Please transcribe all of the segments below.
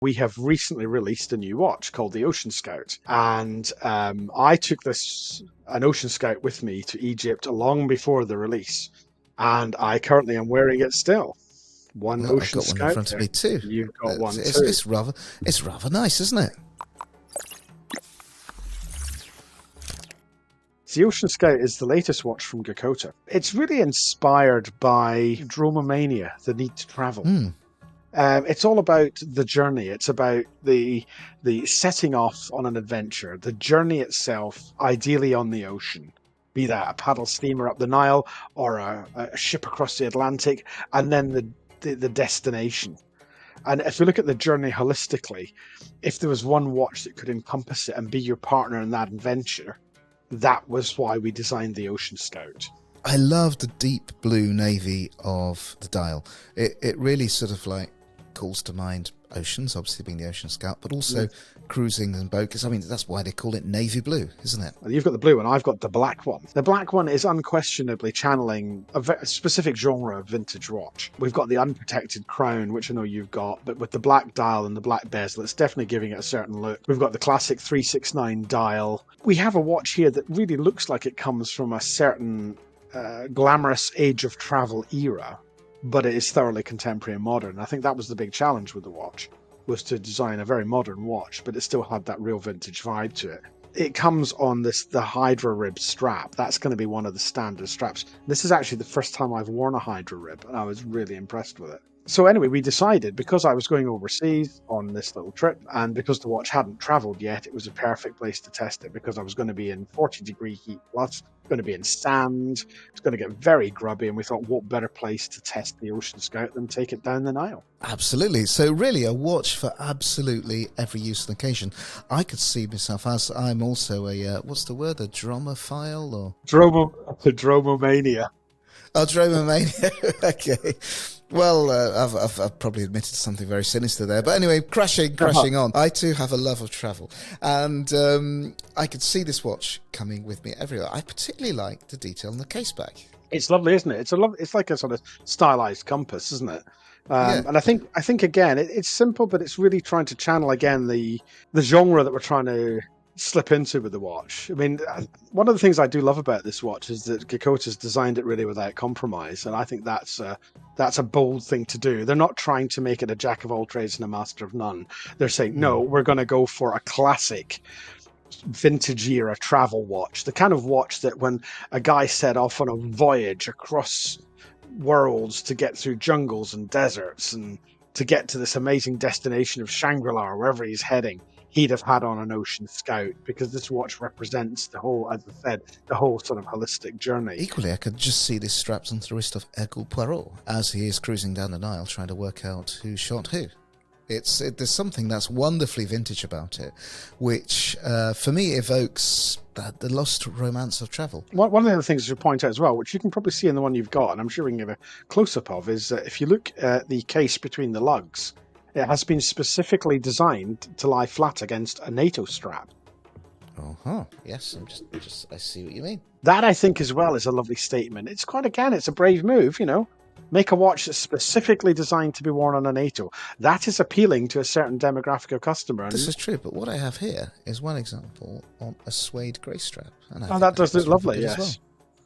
We have recently released a new watch called the Ocean-Scout, and I took an Ocean-Scout with me to Egypt long before the release, and I currently am wearing it still. One Well, I've got one in Ocean-Scout front of there. me too. You've got one It's, too. it's rather it's rather nice, isn't it? The Ocean-Scout is the latest watch from Geckota. It's really inspired by Dromomania, the need to travel. It's all about the journey. It's about the setting off on an adventure, the journey itself, ideally on the ocean, be that a paddle steamer up the Nile or a ship across the Atlantic, and then the destination. And if you look at the journey holistically, if there was one watch that could encompass it and be your partner in that adventure, that was why we designed the Ocean-Scout. I love the deep blue navy of the dial. It really sort of like calls to mind oceans, obviously being the Ocean-Scout, but also cruising and boat, because I mean that's why they call it navy blue, isn't it? You've got the blue and I've got the black one. The black one is unquestionably channeling a specific genre of vintage watch. We've got the unprotected crown, which I know you've got, but with the black dial and the black bezel, it's definitely giving it a certain look. We've got the classic 369 dial. We have a watch here that really looks like it comes from a certain glamorous age of travel era, but it is thoroughly contemporary and modern. I think that was the big challenge with the watch, was to design a very modern watch, but it still had that real vintage vibe to it. It comes on the Hydra rib strap. That's going to be one of the standard straps. This is actually the first time I've worn a Hydra rib, and I was really impressed with it. So anyway, we decided, because I was going overseas on this little trip, and because the watch hadn't traveled yet, it was a perfect place to test it, because I was going to be in 40-degree heat plus, going to be in sand, it's going to get very grubby, and we thought, what better place to test the Ocean-Scout than take it down the Nile? Absolutely. So really a watch for absolutely every use and occasion. I could see myself as I'm also a, what's the word, a dromophile or? Dromomania. Oh, Dromomania. Okay. Well, I've probably admitted to something very sinister there. But anyway, crashing on. I too have a love of travel. And I could see this watch coming with me everywhere. I particularly like the detail on the case back. It's lovely, isn't it? It's like a sort of stylized compass, isn't it? Yeah. And I think again, it's simple, but it's really trying to channel again the genre that we're trying to slip into with the watch. I mean, one of the things I do love about this watch is that Geckota's designed it really without compromise, and I think that's a bold thing to do. They're not trying to make it a jack of all trades and a master of none. They're saying, no, we're going to go for a classic vintage era travel watch, the kind of watch that when a guy set off on a voyage across worlds to get through jungles and deserts and to get to this amazing destination of Shangri-La or wherever he's heading, he'd have had on an Ocean-Scout, because this watch represents the whole, as I said, the whole sort of holistic journey. Equally, I could just see this strapped onto the wrist of Hercule Poirot as he is cruising down the Nile trying to work out who shot who. There's something that's wonderfully vintage about it, which for me evokes the lost romance of travel. One of the other things to point out as well, which you can probably see in the one you've got, and I'm sure we can give a close-up of, is if you look at the case between the lugs, it has been specifically designed to lie flat against a NATO strap. Uh-huh. Yes, I see what you mean. That, I think, as well, is a lovely statement. It's it's a brave move, you know. Make a watch that's specifically designed to be worn on a NATO. That is appealing to a certain demographic of customer. This is true, but what I have here is one example on a suede grey strap. And that does look lovely, yes. Well.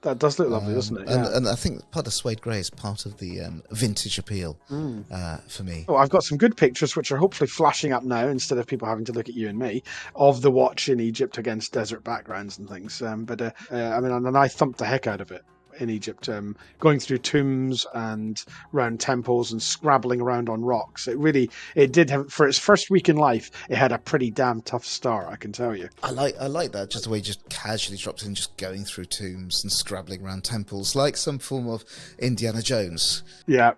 That does look lovely, doesn't it? Yeah. And I think part of the suede grey is part of the vintage appeal for me. Oh, I've got some good pictures, which are hopefully flashing up now, instead of people having to look at you and me, of the watch in Egypt against desert backgrounds and things. I mean, and I thumped the heck out of it in Egypt, going through tombs and round temples and scrabbling around on rocks. It did have, for its first week in life, it had a pretty damn tough start, I can tell you. I like that, just the way you just casually dropped in, just going through tombs and scrabbling around temples, like some form of Indiana Jones. Yeah,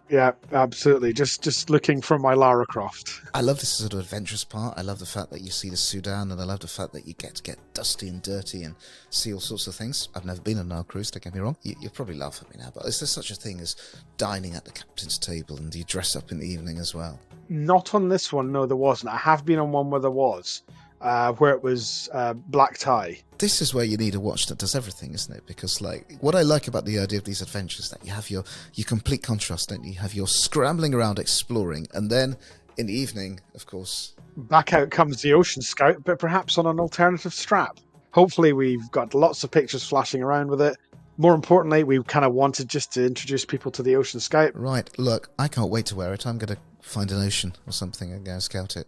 absolutely. Just looking for my Lara Croft. I love this sort of adventurous part. I love the fact that you see the Sudan, and I love the fact that you get to get dusty and dirty and see all sorts of things. I've never been on a Nile cruise, don't get me wrong. You'll probably laugh at me now, but is there such a thing as dining at the captain's table, and do you dress up in the evening as well? Not on this one, no, there wasn't. I have been on one where there was, where it was black tie. This is where you need a watch that does everything, isn't it? Because, like, what I like about the idea of these adventures, that you have your complete contrast, don't you? You have your scrambling around exploring, and then in the evening, of course. Back out comes the Ocean-Scout, but perhaps on an alternative strap. Hopefully we've got lots of pictures flashing around with it. More importantly, we kind of wanted just to introduce people to the Ocean-Scout. Right, look, I can't wait to wear it. I'm going to find an ocean or something and go scout it.